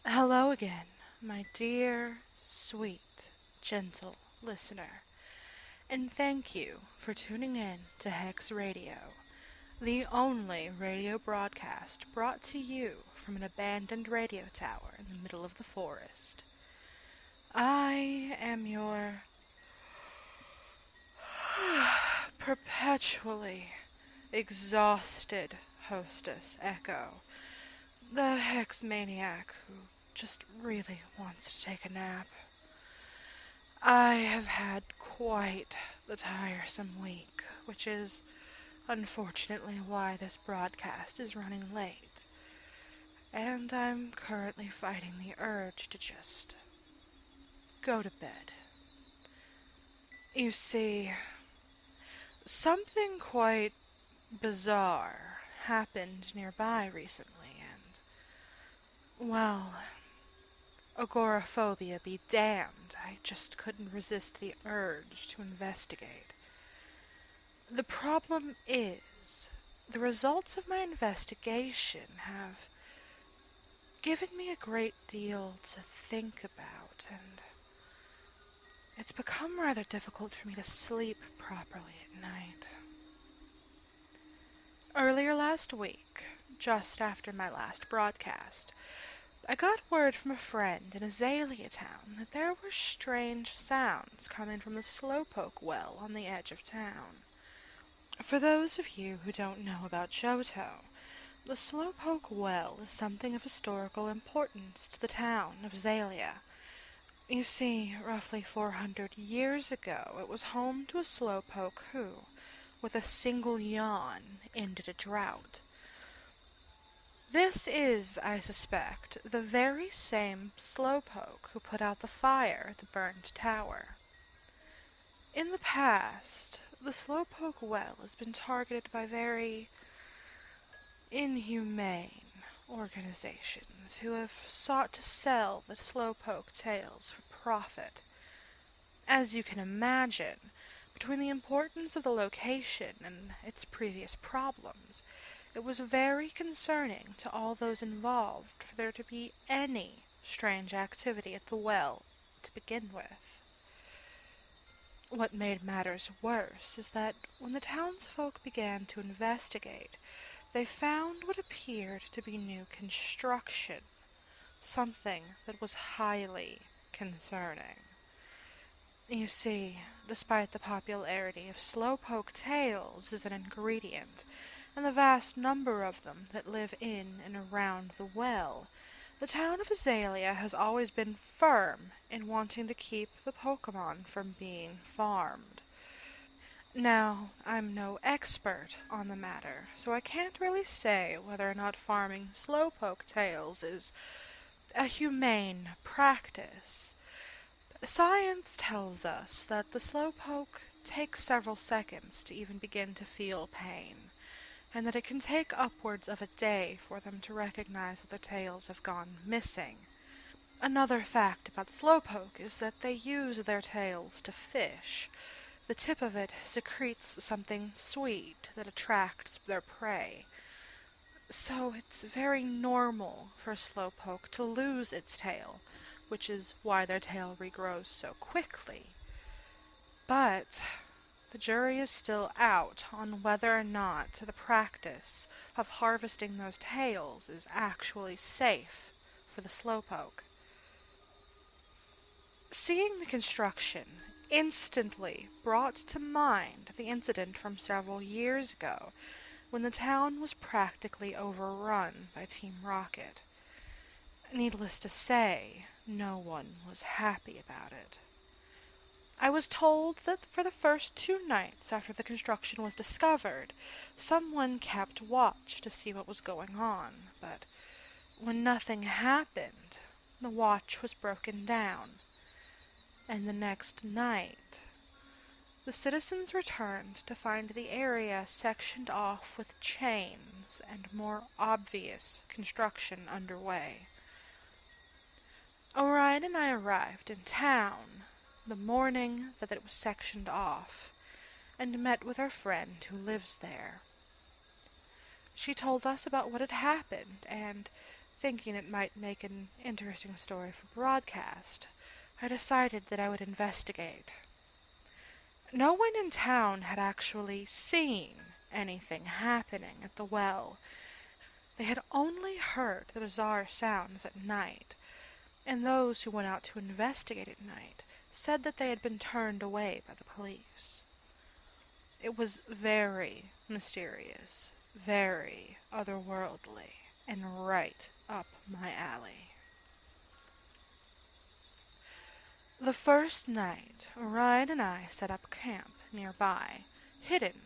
Hello again, my dear, sweet, gentle listener, and thank you for tuning in to Hex Radio, the only radio broadcast brought to you from an abandoned radio tower in the middle of the forest. I am your perpetually exhausted hostess, Echo, the Hex Maniac who just really wants to take a nap. I have had quite the tiresome week, which is unfortunately why this broadcast is running late, and I'm currently fighting the urge to just go to bed. You see, something quite bizarre happened nearby recently, and, well, agoraphobia be damned, I just couldn't resist the urge to investigate. The problem is, the results of my investigation have given me a great deal to think about, and it's become rather difficult for me to sleep properly at night. Earlier last week, just after my last broadcast, I got word from a friend in Azalea Town that there were strange sounds coming from the Slowpoke well on the edge of town. For those of you who don't know about Johto, the Slowpoke well is something of historical importance to the town of Azalea. You see, roughly 400 years ago, it was home to a Slowpoke who, with a single yawn, ended a drought. This is, I suspect, the very same Slowpoke who put out the fire at the burned tower. In the past, the Slowpoke well has been targeted by very inhumane organizations who have sought to sell the Slowpoke tales for profit. As you can imagine, between the importance of the location and its previous problems, it was very concerning to all those involved for there to be any strange activity at the well to begin with. What made matters worse is that when the townsfolk began to investigate, they found what appeared to be new construction, something that was highly concerning. You see, despite the popularity of Slowpoke tales as an ingredient, and the vast number of them that live in and around the well, the town of Azalea has always been firm in wanting to keep the Pokémon from being farmed. Now, I'm no expert on the matter, so I can't really say whether or not farming Slowpoke tails is a humane practice. Science tells us that the Slowpoke takes several seconds to even begin to feel pain, and that it can take upwards of a day for them to recognize that their tails have gone missing. Another fact about Slowpoke is that they use their tails to fish. The tip of it secretes something sweet that attracts their prey. So it's very normal for a Slowpoke to lose its tail, which is why their tail regrows so quickly. But the jury is still out on whether or not the practice of harvesting those tails is actually safe for the Slowpoke. Seeing the construction instantly brought to mind the incident from several years ago when the town was practically overrun by Team Rocket. Needless to say, no one was happy about it. I was told that for the first 2 nights after the construction was discovered, someone kept watch to see what was going on, but when nothing happened, the watch was broken down, and the next night, the citizens returned to find the area sectioned off with chains and more obvious construction underway. Orion and I arrived in town the morning that it was sectioned off, and met with our friend who lives there. She told us about what had happened, and thinking it might make an interesting story for broadcast, I decided that I would investigate. No one in town had actually seen anything happening at the well. They had only heard the bizarre sounds at night, and those who went out to investigate at night said that they had been turned away by the police. It was very mysterious, very otherworldly, and right up my alley. The first night, Orion and I set up camp nearby, hidden,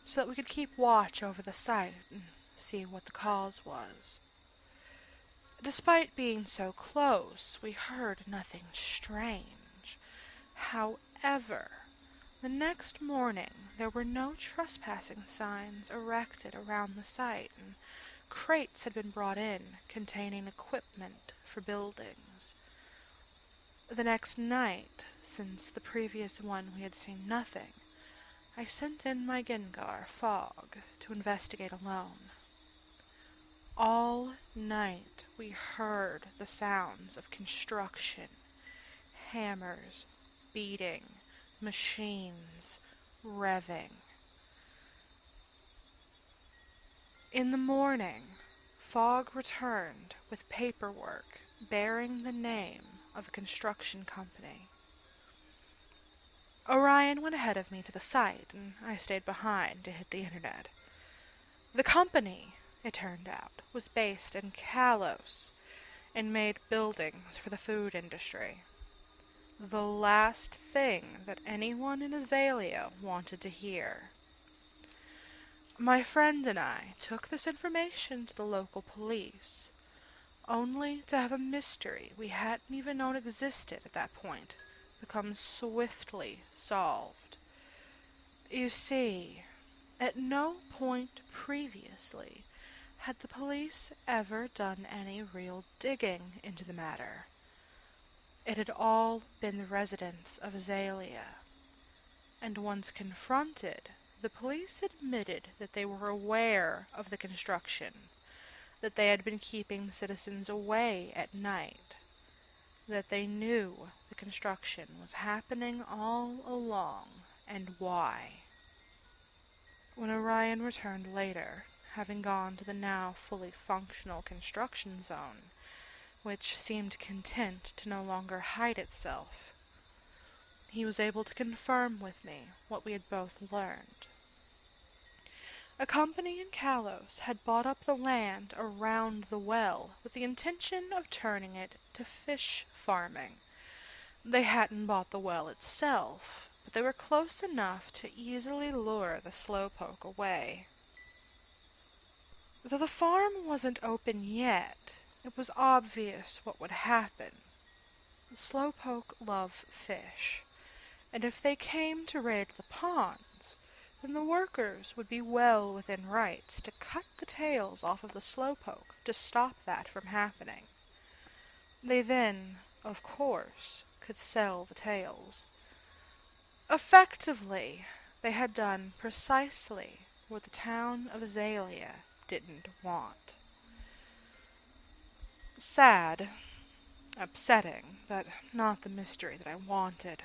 so that we could keep watch over the site and see what the cause was. Despite being so close, we heard nothing strange. However, the next morning there were no trespassing signs erected around the site, and crates had been brought in containing equipment for buildings. The next night, since the previous one we had seen nothing, I sent in my Gengar, Fog, to investigate alone. All night we heard the sounds of construction, hammers beating, machines revving. In the morning, Fog returned with paperwork bearing the name of a construction company. Orion went ahead of me to the site, and I stayed behind to hit the internet. The company, it turned out, was based in Kalos and made buildings for the food industry. The last thing that anyone in Azalea wanted to hear. My friend and I took this information to the local police, only to have a mystery we hadn't even known existed at that point become swiftly solved. You see, at no point previously had the police ever done any real digging into the matter. It had all been the residents of Azalea, and once confronted, the police admitted that they were aware of the construction, that they had been keeping citizens away at night, that they knew the construction was happening all along, and why. When Orion returned later, having gone to the now fully functional construction zone, which seemed content to no longer hide itself, he was able to confirm with me what we had both learned. A company in Kalos had bought up the land around the well with the intention of turning it to fish farming. They hadn't bought the well itself, but they were close enough to easily lure the slowpoke away. Though the farm wasn't open yet, it was obvious what would happen. The slowpoke love fish, and if they came to raid the ponds, then the workers would be well within rights to cut the tails off of the slowpoke to stop that from happening. They then, of course, could sell the tails. Effectively, they had done precisely what the town of Azalea didn't want. Sad, upsetting, but not the mystery that I wanted.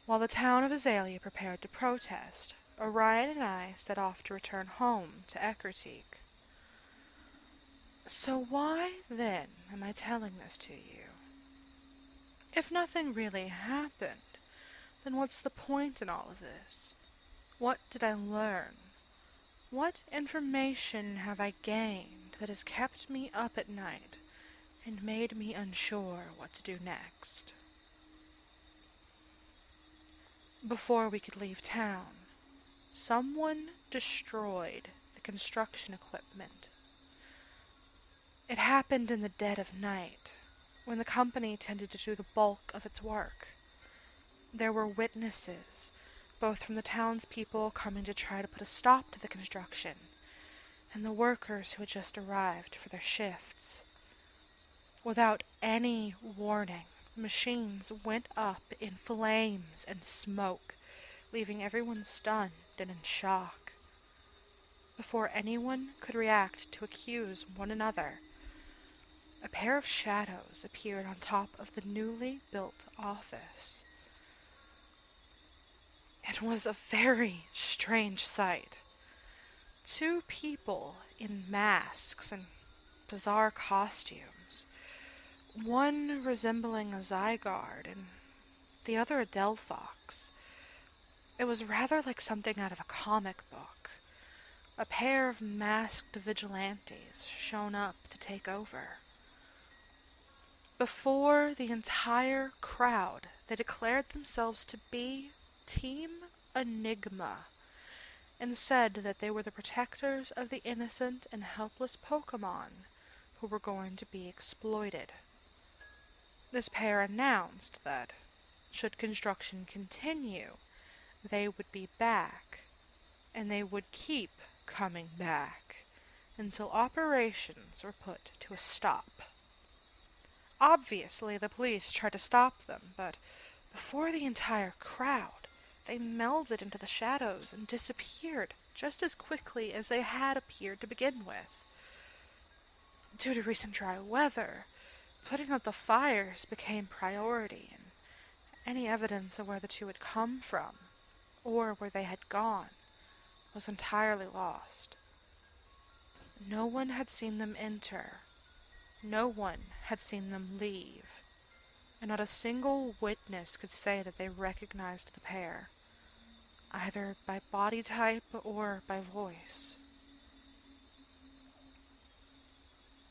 While the town of Azalea prepared to protest, Orion and I set off to return home to EchoingHex. So why, then, am I telling this to you? If nothing really happened, then what's the point in all of this? What did I learn? What information have I gained that has kept me up at night and made me unsure what to do next? Before we could leave town, someone destroyed the construction equipment. It happened in the dead of night, when the company tended to do the bulk of its work. There were witnesses, both from the townspeople coming to try to put a stop to the construction, and the workers who had just arrived for their shifts. Without any warning, machines went up in flames and smoke, leaving everyone stunned and in shock. Before anyone could react to accuse one another, a pair of shadows appeared on top of the newly built office. It was a very strange sight. Two people in masks and bizarre costumes, one resembling a Zygarde and the other a Delphox. It was rather like something out of a comic book. A pair of masked vigilantes shown up to take over. Before the entire crowd, they declared themselves to be Team Enigma and said that they were the protectors of the innocent and helpless Pokemon who were going to be exploited. This pair announced that, should construction continue, they would be back, and they would keep coming back until operations were put to a stop. Obviously, the police tried to stop them, but before the entire crowd, they melded into the shadows and disappeared just as quickly as they had appeared to begin with. Due to recent dry weather, putting out the fires became priority, and any evidence of where the two had come from, or where they had gone, was entirely lost. No one had seen them enter. No one had seen them leave, and not a single witness could say that they recognized the pair, either by body type or by voice.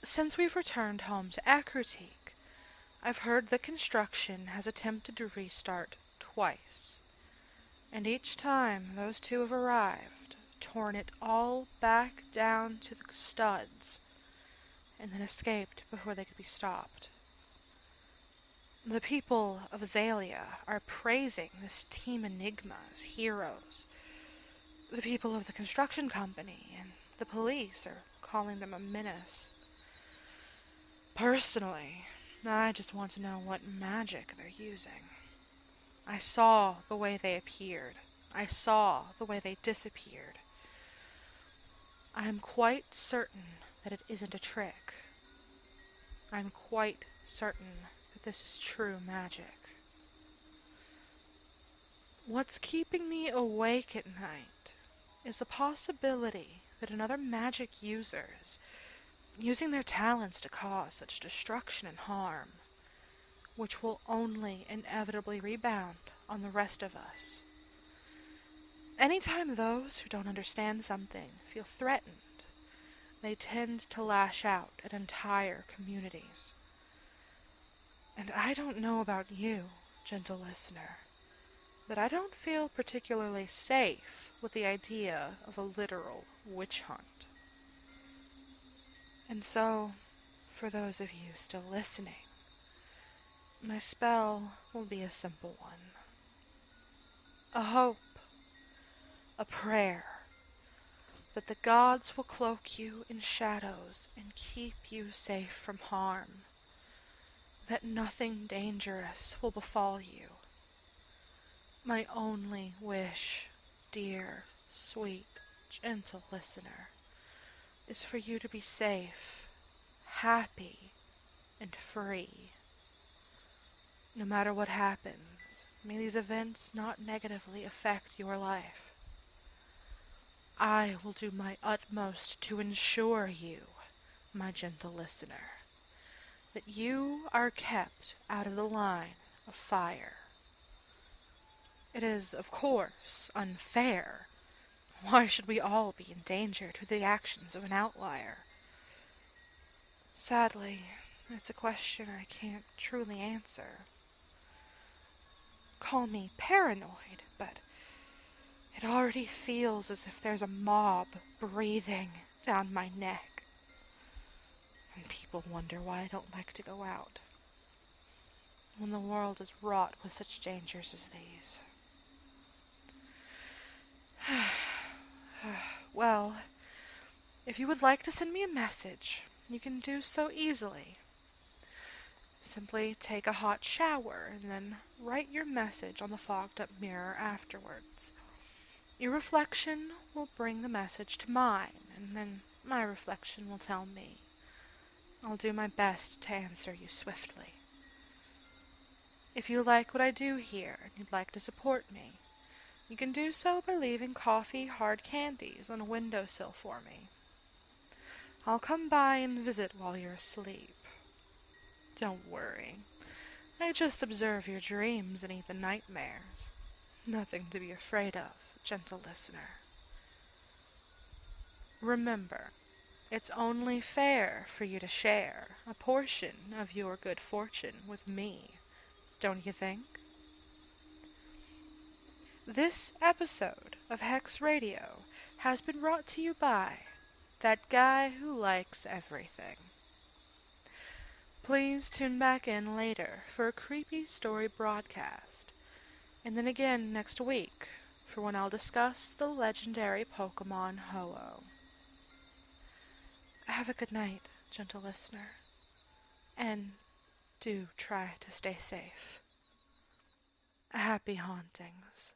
Since we've returned home to Ecruteak, I've heard that construction has attempted to restart twice, and each time those two have arrived, torn it all back down to the studs, and then escaped before they could be stopped. The people of Azalea are praising this Team Enigma as heroes. The people of the construction company and the police are calling them a menace. Personally, I just want to know what magic they're using. I saw the way they appeared. I saw the way they disappeared. I am quite certain that it isn't a trick. I'm quite certain that this is true magic. What's keeping me awake at night is the possibility that another magic user is using their talents to cause such destruction and harm, which will only inevitably rebound on the rest of us. Anytime those who don't understand something feel threatened, they tend to lash out at entire communities. And I don't know about you, gentle listener, but I don't feel particularly safe with the idea of a literal witch hunt. And so, for those of you still listening, my spell will be a simple one. A hope, a prayer, that the gods will cloak you in shadows and keep you safe from harm, that nothing dangerous will befall you. My only wish, dear, sweet, gentle listener, is for you to be safe, happy, and free. No matter what happens, may these events not negatively affect your life. I will do my utmost to ensure you, my gentle listener, that you are kept out of the line of fire. It is, of course, unfair. Why should we all be in danger to the actions of an outlier? Sadly, it's a question I can't truly answer. Call me paranoid, but it already feels as if there's a mob breathing down my neck. And people wonder why I don't like to go out, when the world is wrought with such dangers as these. Well, if you would like to send me a message, you can do so easily. Simply take a hot shower and then write your message on the fogged-up mirror afterwards. Your reflection will bring the message to mine, and then my reflection will tell me. I'll do my best to answer you swiftly. If you like what I do here and you'd like to support me, you can do so by leaving coffee, hard candies on a windowsill for me. I'll come by and visit while you're asleep. Don't worry. I just observe your dreams and eat the nightmares. Nothing to be afraid of, gentle listener. Remember, it's only fair for you to share a portion of your good fortune with me, don't you think? This episode of Hex Radio has been brought to you by that guy who likes everything. Please tune back in later for a creepy story broadcast, and then again next week for when I'll discuss the legendary Pokemon Ho-Oh. Have a good night, gentle listener, and do try to stay safe. Happy hauntings.